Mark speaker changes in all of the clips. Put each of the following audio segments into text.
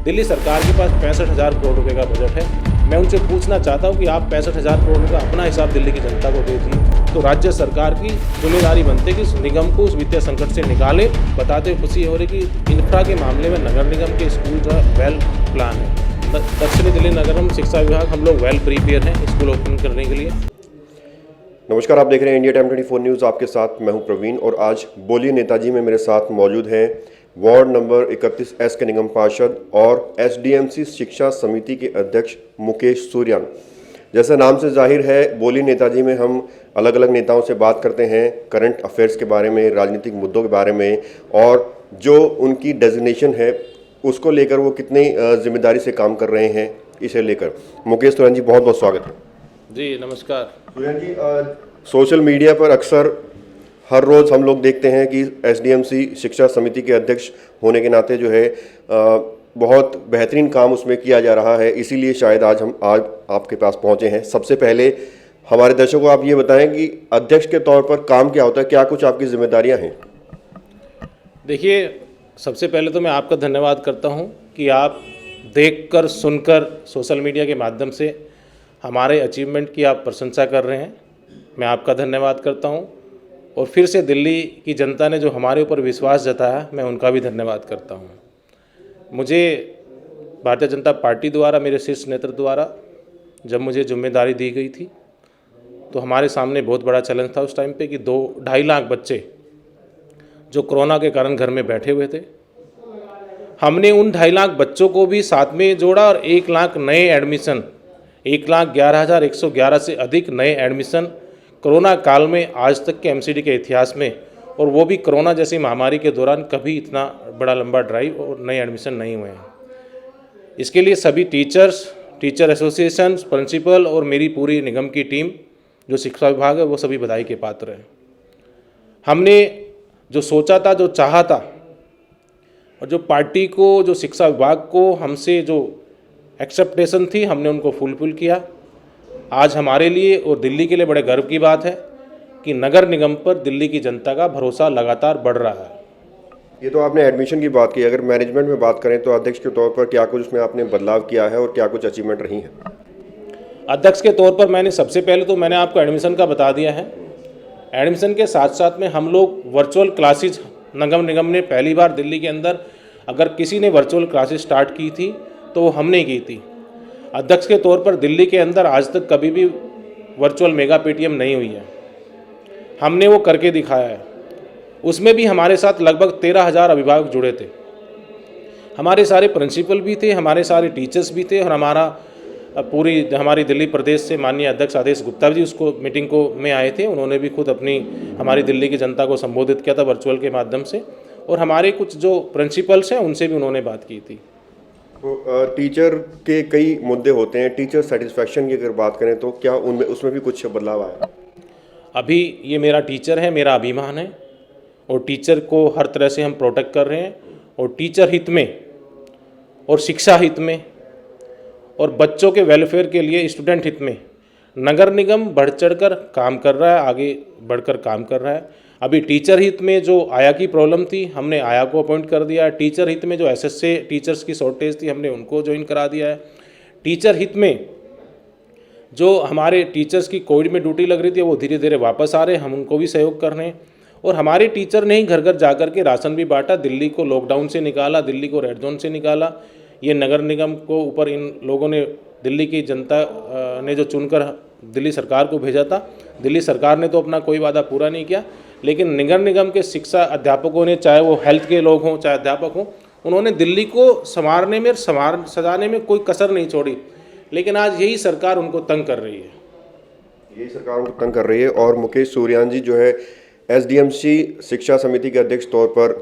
Speaker 1: दिल्ली सरकार के पास 65,000 करोड़ रुपए का बजट है। मैं उनसे पूछना चाहता हूं कि आप 65,000 करोड़ रुपये का अपना हिसाब दिल्ली की जनता को दे दिए, तो राज्य सरकार की जिम्मेदारी बनती है कि इस निगम को उस वित्तीय संकट से निकाले। बताते हुए खुशी हो रही कि इंफ्रा के मामले में नगर निगम के स्कूल जो है वेल प्लान है। दक्षिणी दिल्ली नगरम शिक्षा विभाग हम लोग वेल प्रिपेयर हैं स्कूल ओपन करने के लिए।
Speaker 2: नमस्कार, आप देख रहे हैं इंडिया टाइम 24 न्यूज़। आपके साथ मैं हूं प्रवीण और आज बोलिए नेताजी में मेरे साथ मौजूद हैं वार्ड नंबर 31S के निगम पार्षद और SDMC शिक्षा समिति के अध्यक्ष मुकेश सूर्यान। जैसा नाम से जाहिर है, बोलिए नेताजी में हम अलग अलग नेताओं से बात करते हैं करंट अफेयर्स के बारे में, राजनीतिक मुद्दों के बारे में और जो उनकी डेजिग्नेशन है उसको लेकर वो कितनी जिम्मेदारी से काम कर रहे हैं, इसे लेकर। मुकेश सूर्यान जी, बहुत बहुत स्वागत है।
Speaker 1: जी नमस्कार।
Speaker 2: सूर्यान जी, सोशल मीडिया पर अक्सर हर रोज़ हम लोग देखते हैं कि SDMC शिक्षा समिति के अध्यक्ष होने के नाते जो है बहुत बेहतरीन काम उसमें किया जा रहा है, इसीलिए शायद आज आपके पास पहुंचे हैं। सबसे पहले हमारे दर्शकों को आप ये बताएं कि अध्यक्ष के तौर पर काम क्या होता है, क्या कुछ आपकी जिम्मेदारियां हैं?
Speaker 1: देखिए, सबसे पहले तो मैं आपका धन्यवाद करता हूं कि आप देखकर सुनकर सोशल मीडिया के माध्यम से हमारे अचीवमेंट की आप प्रशंसा कर रहे हैं। मैं आपका धन्यवाद करता हूं और फिर से दिल्ली की जनता ने जो हमारे ऊपर विश्वास जताया, मैं उनका भी धन्यवाद करता हूं। मुझे भारतीय जनता पार्टी द्वारा, मेरे शीर्ष नेतृत्व द्वारा जब मुझे जिम्मेदारी दी गई थी तो हमारे सामने बहुत बड़ा चैलेंज था उस टाइम पे कि 2-2.5 लाख बच्चे जो कोरोना के कारण घर में बैठे हुए थे, हमने उन 2.5 लाख बच्चों को भी साथ में जोड़ा और 1 लाख नए एडमिशन, 1,11,111 से अधिक नए एडमिशन कोरोना काल में आज तक के MCD के इतिहास में, और वो भी कोरोना जैसी महामारी के दौरान कभी इतना बड़ा लंबा ड्राइव और नए एडमिशन नहीं हुए हैं। इसके लिए सभी टीचर्स, टीचर एसोसिएशन, प्रिंसिपल और मेरी पूरी निगम की टीम जो शिक्षा विभाग है वो सभी बधाई के पात्र हैं। हमने जो सोचा था, जो चाहा था और जो पार्टी को, जो शिक्षा विभाग को हमसे जो एक्सेप्टेशन थी, हमने उनको फुलफिल किया। आज हमारे लिए और दिल्ली के लिए बड़े गर्व की बात है कि नगर निगम पर दिल्ली की जनता का भरोसा लगातार बढ़ रहा है।
Speaker 2: ये तो आपने एडमिशन की बात की, अगर मैनेजमेंट में बात करें तो अध्यक्ष के तौर पर क्या कुछ उसमें आपने बदलाव किया है और क्या कुछ अचीवमेंट रही है?
Speaker 1: अध्यक्ष के तौर पर मैंने सबसे पहले तो मैंने आपको एडमिशन का बता दिया है। एडमिशन के साथ साथ में हम लोग वर्चुअल क्लासेज, नगर निगम ने पहली बार दिल्ली के अंदर अगर किसी ने वर्चुअल क्लासेज स्टार्ट की थी तो वो हमने की थी। अध्यक्ष के तौर पर दिल्ली के अंदर आज तक कभी भी वर्चुअल मेगा पेटीएम नहीं हुई है, हमने वो करके दिखाया है। उसमें भी हमारे साथ लगभग 13,000 अभिभावक जुड़े थे, हमारे सारे प्रिंसिपल भी थे, हमारे सारे टीचर्स भी थे और हमारी दिल्ली प्रदेश से माननीय अध्यक्ष आदेश गुप्ता जी उसको मीटिंग को में आए थे। उन्होंने भी खुद अपनी हमारी दिल्ली की जनता को संबोधित किया था वर्चुअल के माध्यम से, और हमारे कुछ जो प्रिंसिपल्स हैं उनसे भी उन्होंने बात की थी।
Speaker 2: तो टीचर के कई मुद्दे होते हैं, टीचर सेटिस्फैक्शन की अगर बात करें तो क्या उसमें भी कुछ बदलाव आया?
Speaker 1: अभी ये मेरा टीचर है, मेरा अभिमान है और टीचर को हर तरह से हम प्रोटेक्ट कर रहे हैं, और टीचर हित में और शिक्षा हित में और बच्चों के वेलफेयर के लिए, स्टूडेंट हित में नगर निगम बढ़ चढ़ कर काम कर रहा है, आगे बढ़कर काम कर रहा है। अभी टीचर हित में जो आया की प्रॉब्लम थी, हमने आया को अपॉइंट कर दिया। टीचर हित में जो SSA टीचर्स की शॉर्टेज थी, हमने उनको ज्वाइन करा दिया है। टीचर हित में जो हमारे टीचर्स की कोविड में ड्यूटी लग रही थी वो धीरे धीरे वापस आ रहे हैं, हम उनको भी सहयोग कर रहे हैं। और हमारे टीचर ने ही घर घर जा कर के राशन भी बांटा, दिल्ली को लॉकडाउन से निकाला, दिल्ली को रेड जोन से निकाला। ये नगर निगम को ऊपर इन लोगों ने, दिल्ली की जनता ने जो चुनकर दिल्ली सरकार को भेजा था, दिल्ली सरकार ने तो अपना कोई वादा पूरा नहीं किया, लेकिन नगर निगम के शिक्षा अध्यापकों ने, चाहे वो हेल्थ के लोग हों चाहे अध्यापक हों, उन्होंने दिल्ली को संवारने में, सजाने में कोई कसर नहीं छोड़ी। लेकिन आज यही सरकार उनको तंग कर रही है,
Speaker 2: यही सरकार उनको तंग कर रही है। और मुकेश सूर्यान जी जो है SDMC शिक्षा समिति के अध्यक्ष तौर पर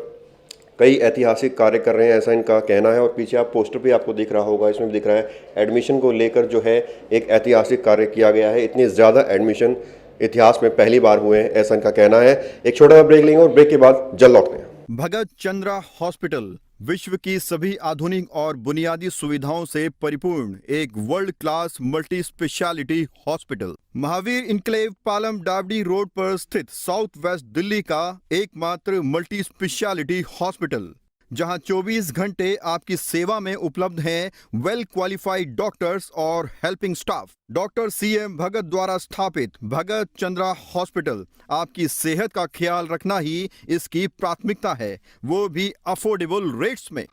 Speaker 2: कई ऐतिहासिक कार्य कर रहे हैं, ऐसा इनका कहना है। और पीछे आप पोस्टर भी आपको दिख रहा होगा, इसमें भी दिख रहा है एडमिशन को लेकर जो है एक ऐतिहासिक कार्य किया गया है। इतने ज़्यादा एडमिशन इतिहास में पहली बार हुए हैं, ऐसा इनका कहना है। एक छोटा सा ब्रेक लेंगे और ब्रेक के बाद जल्द लौटते हैं।
Speaker 3: भगत चंद्रा हॉस्पिटल विश्व की सभी आधुनिक और बुनियादी सुविधाओं से परिपूर्ण एक world class multi speciality hospital, Mahavir enclave Palam Dabri road पर स्थित साउथ वेस्ट दिल्ली का एकमात्र मल्टी स्पेशलिटी हॉस्पिटल, जहां 24 घंटे आपकी सेवा में उपलब्ध हैं वेल क्वालिफाइड डॉक्टर्स और हेल्पिंग स्टाफ। डॉक्टर CM भगत द्वारा स्थापित भगत चंद्रा हॉस्पिटल आपकी सेहत का ख्याल रखना ही इसकी प्राथमिकता है, वो भी अफोर्डेबल रेट्स में।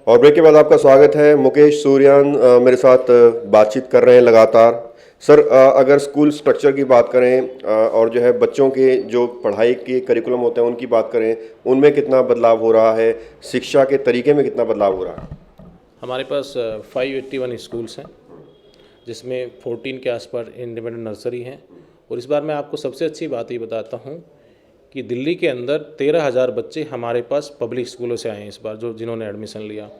Speaker 2: और ब्रेक के बाद आपका स्वागत है। मुकेश सूर्यान मेरे साथ बातचीत कर रहे हैं लगातार। सर, अगर स्कूल स्ट्रक्चर की बात करें और जो है बच्चों के जो पढ़ाई के करिकुलम होते हैं उनकी बात करें, उनमें कितना बदलाव हो रहा है, शिक्षा के तरीके में कितना बदलाव हो रहा है?
Speaker 1: हमारे पास 581 स्कूल्स हैं, जिसमें 14 के आसपास इंडिपेंडेंट नर्सरी हैं। और इस बार मैं आपको सबसे अच्छी बात ये बताता हूँ कि दिल्ली के अंदर 13,000 बच्चे हमारे पास पब्लिक स्कूलों से आए हैं इस बार, जिन्होंने एडमिशन लिया,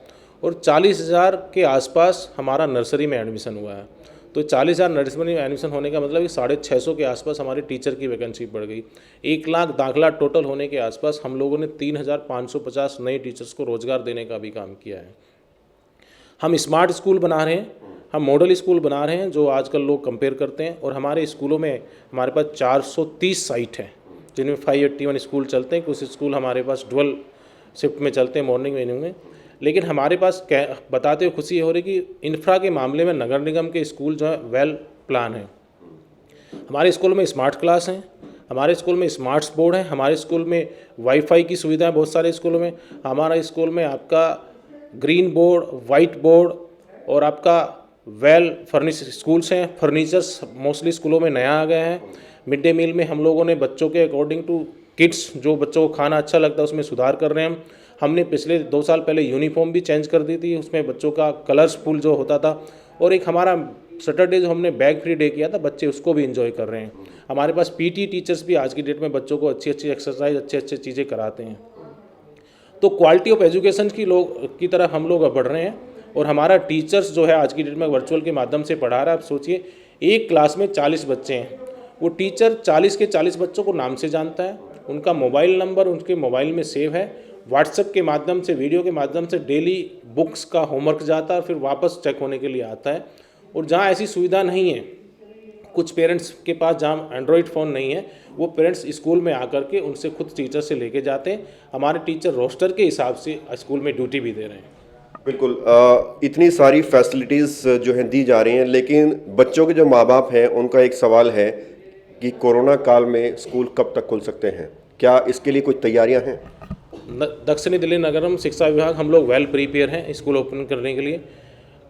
Speaker 1: और 40,000 के आसपास हमारा नर्सरी में एडमिशन हुआ है। तो 40,000 नर्सरी में एडमिशन होने का मतलब 650 के आसपास हमारे टीचर की वैकेंसी बढ़ गई। 1 लाख दाखला टोटल होने के आसपास हम लोगों ने 3,550 नए टीचर्स को रोजगार देने का भी काम किया है। हम स्मार्ट स्कूल बना रहे हैं, हम मॉडल स्कूल बना रहे हैं, जो आजकल लोग कंपेयर करते हैं। और हमारे स्कूलों में हमारे पास 430 साइट हैं, जिनमें 581 स्कूल चलते हैं। कुछ स्कूल हमारे पास डुअल शिफ्ट में चलते हैं, मॉर्निंग में इवनिंग में। लेकिन हमारे पास बताते हुए खुशी हो रही कि इंफ्रा के मामले में नगर निगम के स्कूल जो है वेल प्लान है। हमारे स्कूल में स्मार्ट क्लास हैं, हमारे स्कूल में स्मार्ट बोर्ड है, हमारे स्कूल में वाईफाई की सुविधा है बहुत सारे स्कूलों में। हमारा स्कूल में आपका ग्रीन बोर्ड, वाइट बोर्ड और आपका वेल फर्निश स्कूल्स हैं। फर्नीचर्स मोस्टली स्कूलों में नया आ गया है। मिड डे मील में हम लोगों ने बच्चों के अकॉर्डिंग टू किड्स, जो बच्चों को खाना अच्छा लगता है, उसमें सुधार कर रहे हैं। हमने पिछले 2 साल पहले यूनिफॉर्म भी चेंज कर दी थी, उसमें बच्चों का कलरफुल जो होता था। और एक हमारा सैटरडे जो हमने बैग फ्री डे किया था, बच्चे उसको भी इंजॉय कर रहे हैं। हमारे पास PT टीचर्स भी आज की डेट में बच्चों को अच्छी अच्छी एक्सरसाइज, अच्छे चीज़ें कराते हैं। तो क्वालिटी ऑफ एजुकेशन की तरफ हम लोग बढ़ रहे हैं। और हमारा टीचर्स जो है आज की डेट में वर्चुअल के माध्यम से पढ़ा रहा है। आप सोचिए, एक क्लास में 40 बच्चे हैं, वो टीचर 40 के 40 बच्चों को नाम से जानता है, उनका मोबाइल नंबर उनके मोबाइल में सेव है। व्हाट्सएप के माध्यम से, वीडियो के माध्यम से डेली बुक्स का होमवर्क जाता है, फिर वापस चेक होने के लिए आता है। और जहाँ ऐसी सुविधा नहीं है, कुछ पेरेंट्स के पास जहाँ एंड्रॉयड फ़ोन नहीं है, वो पेरेंट्स स्कूल में आकर के उनसे खुद टीचर से लेके जाते हैं। हमारे टीचर रोस्टर के हिसाब से स्कूल में ड्यूटी भी दे रहे हैं।
Speaker 2: बिल्कुल। इतनी सारी फैसिलिटीज़ जो हैं दी जा रही हैं, लेकिन बच्चों के जो माँ बाप हैं उनका एक सवाल है कि कोरोना काल में स्कूल कब तक खुल सकते हैं? क्या इसके लिए कुछ तैयारियां हैं?
Speaker 1: दक्षिणी दिल्ली नगरम शिक्षा विभाग हम लोग वेल प्रिपेयर हैं स्कूल ओपन करने के लिए।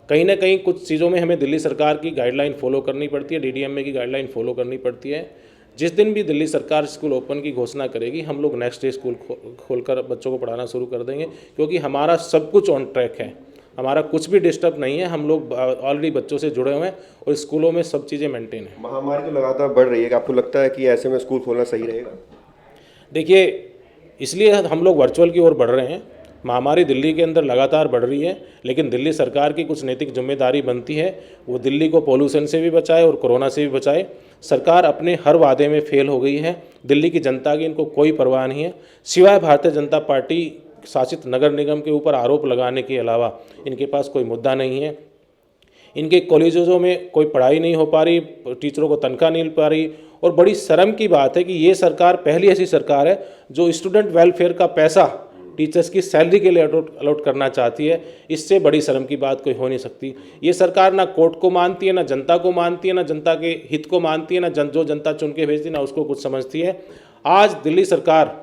Speaker 1: कहीं ना कहीं कुछ चीज़ों में हमें दिल्ली सरकार की गाइडलाइन फॉलो करनी पड़ती है, DDMA की गाइडलाइन फॉलो करनी पड़ती है। जिस दिन भी दिल्ली सरकार स्कूल ओपन की घोषणा करेगी, हम लोग नेक्स्ट डे स्कूल खोलकर बच्चों को पढ़ाना शुरू कर देंगे, क्योंकि हमारा सब कुछ ऑन ट्रैक है, हमारा कुछ भी डिस्टर्ब नहीं है। हम लोग ऑलरेडी बच्चों से जुड़े हुए हैं और स्कूलों में सब चीज़ें मेंटेन है।
Speaker 2: महामारी तो लगातार बढ़ रही है, आपको लगता है कि ऐसे में स्कूल खोलना सही रहेगा?
Speaker 1: देखिए, इसलिए हम लोग वर्चुअल की ओर बढ़ रहे हैं। महामारी दिल्ली के अंदर लगातार बढ़ रही है, लेकिन दिल्ली सरकार की कुछ नैतिक जिम्मेदारी बनती है, वो दिल्ली को पॉल्यूशन से भी बचाए और कोरोना से भी बचाए। सरकार अपने हर वादे में फेल हो गई है। दिल्ली की जनता की इनको कोई परवाह नहीं है, सिवाय भारतीय जनता पार्टी शासित नगर निगम के ऊपर आरोप लगाने के अलावा इनके पास कोई मुद्दा नहीं है। इनके कॉलेजों में कोई पढ़ाई नहीं हो पा रही, टीचरों को तनख्वाह नहीं मिल पा रही। और बड़ी शर्म की बात है कि ये सरकार पहली ऐसी सरकार है जो स्टूडेंट वेलफेयर का पैसा टीचर्स की सैलरी के लिए अलॉट करना चाहती है। इससे बड़ी शर्म की बात कोई हो नहीं सकती। ये सरकार ना कोर्ट को मानती है, ना जनता को मानती है, ना जनता के हित को मानती है, ना जो जनता चुन के भेजती है, ना उसको कुछ समझती है। आज दिल्ली सरकार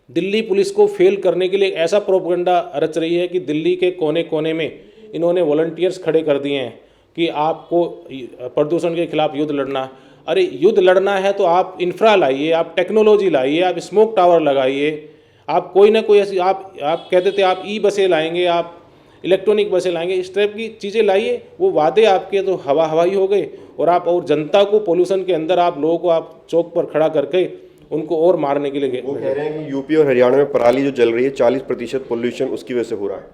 Speaker 1: दिल्ली पुलिस को फेल करने के लिए ऐसा प्रोपेगेंडा रच रही है कि दिल्ली के कोने कोने में इन्होंने वॉलंटियर्स खड़े कर दिए हैं कि आपको प्रदूषण के खिलाफ युद्ध लड़ना। अरे युद्ध लड़ना है तो आप इंफ्रा लाइए, आप टेक्नोलॉजी लाइए, आप स्मोक टावर लगाइए, आप कोई ना कोई ऐसी आप कहते थे आप बसें लाएंगे, आप इलेक्ट्रॉनिक बसें लाएंगे, इस टाइप की चीज़ें लाइए। वो वादे आपके तो हवाई हो गए। और जनता को पोल्यूशन के अंदर आप लोगों को आप चौक पर खड़ा करके उनको और मारने के लिए
Speaker 2: वो कह रहे हैं कि यूपी और हरियाणा में पराली जो जल रही है 40% पोल्यूशन उसकी वजह से हो रहा है।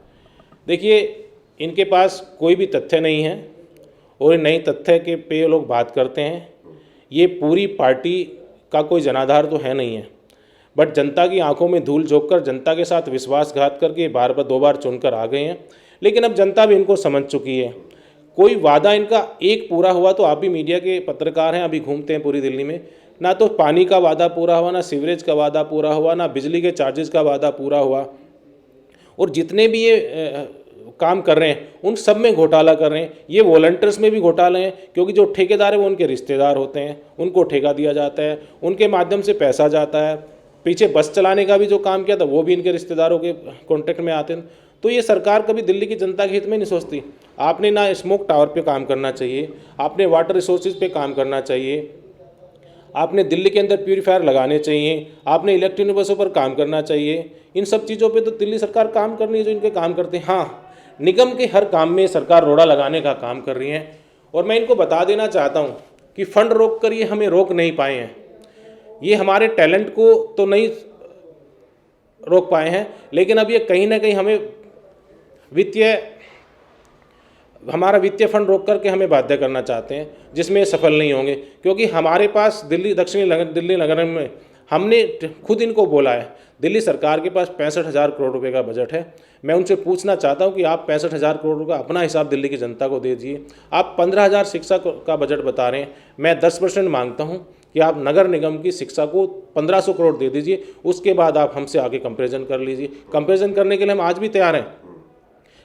Speaker 1: देखिए, इनके पास कोई भी तथ्य नहीं है और नई तथ्य के पे लोग बात करते हैं। ये पूरी पार्टी का कोई जनाधार तो है नहीं है, बट जनता की आंखों में धूल झोंककर जनता के साथ विश्वासघात करके बार बार 2 बार चुनकर आ गए हैं। लेकिन अब जनता भी इनको समझ चुकी है। कोई वादा इनका एक पूरा हुआ तो आप भी मीडिया के पत्रकार हैं, अभी घूमते हैं पूरी दिल्ली में, ना तो पानी का वादा पूरा हुआ, ना सीवरेज का वादा पूरा हुआ, ना बिजली के चार्जेस का वादा पूरा हुआ। और जितने भी ये काम कर रहे हैं उन सब में घोटाला कर रहे हैं। ये वॉलंटियर्स में भी घोटाले हैं, क्योंकि जो ठेकेदार है वो उनके रिश्तेदार होते हैं, उनको ठेका दिया जाता है, उनके माध्यम से पैसा जाता है। पीछे बस चलाने का भी जो काम किया था वो भी इनके रिश्तेदारों के कॉन्टेक्ट में आते हैं। तो ये सरकार कभी दिल्ली की जनता के हित में नहीं सोचती। आपने ना स्मोक टावर पे काम करना चाहिए, आपने वाटर रिसोर्सेज पे काम करना चाहिए, आपने दिल्ली के अंदर प्यूरीफायर लगाने चाहिए, आपने इलेक्ट्रिक बसों पर काम करना चाहिए। इन सब चीज़ों पे तो दिल्ली सरकार काम कर रही है जो इनके काम करते हैं। हाँ, निगम के हर काम में सरकार रोड़ा लगाने का काम कर रही है। और मैं इनको बता देना चाहता हूँ कि फंड रोक कर ये हमें रोक नहीं पाए हैं। ये हमारे टैलेंट को तो नहीं रोक पाए हैं, लेकिन अब ये कहीं ना कहीं हमें हमारा वित्तीय फंड रोक करके हमें बाध्य करना चाहते हैं, जिसमें ये सफल नहीं होंगे। क्योंकि हमारे पास दिल्ली नगर में हमने खुद इनको बोला है, दिल्ली सरकार के पास 65,000 करोड़ रुपए का बजट है। मैं उनसे पूछना चाहता हूं कि आप 65,000 करोड़ रुपये अपना हिसाब दिल्ली की जनता को दे दीजिए। आप 15,000 शिक्षा का बजट बता रहे हैं, मैं 10% मांगता हूं कि आप नगर निगम की शिक्षा को 1,500 करोड़ दे दीजिए। उसके बाद आप हमसे आगे कंपेरिजन कर लीजिए। कंपेरिजन करने के लिए हम आज भी तैयार हैं,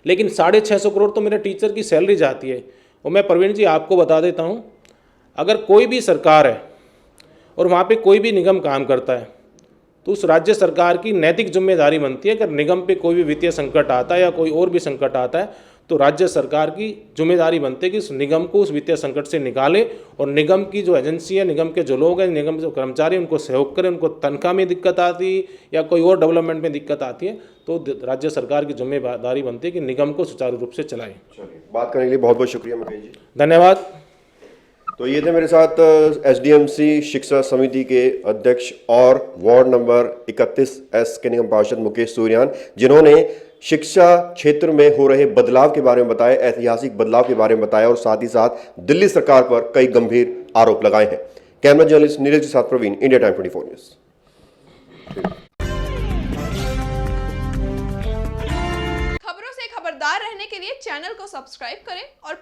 Speaker 1: लेकिन 650 करोड़ तो मेरे टीचर की सैलरी जाती है। और मैं प्रवीण जी आपको बता देता हूँ, अगर कोई भी सरकार है और वहाँ पे कोई भी निगम काम करता है तो उस राज्य सरकार की नैतिक जिम्मेदारी बनती है, अगर निगम पे कोई भी वित्तीय संकट आता है या कोई और भी संकट आता है तो राज्य सरकार की जिम्मेदारी बनती है कि उस निगम को उस वित्तीय संकट से निकाले और निगम की जो एजेंसी है, निगम के जो लोग हैं, निगम के जो कर्मचारी हैं, उनको सहयोग करें। उनको तनख्वाह में दिक्कत आती है या कोई और डेवलपमेंट में दिक्कत आती है तो राज्य सरकार की जिम्मेदारी बनती है कि निगम को सुचारू रूप से चलाएं।
Speaker 2: बात करने के लिए बहुत बहुत शुक्रिया मुकेश जी,
Speaker 1: धन्यवाद।
Speaker 2: तो ये थे मेरे साथ एसडीएमसी शिक्षा समिति के अध्यक्ष और वार्ड नंबर 31S के निगम पार्षद मुकेश सूर्यान, जिन्होंने शिक्षा क्षेत्र में हो रहे बदलाव के बारे में बताया, ऐतिहासिक बदलाव के बारे में बताया और साथ ही साथ दिल्ली सरकार पर कई गंभीर आरोप लगाए हैं। कैमरा जर्नलिस्ट नीरज के साथ प्रवीण, इंडिया टाइम 24 न्यूज।
Speaker 4: खबरों से खबरदार रहने के लिए चैनल को सब्सक्राइब करें और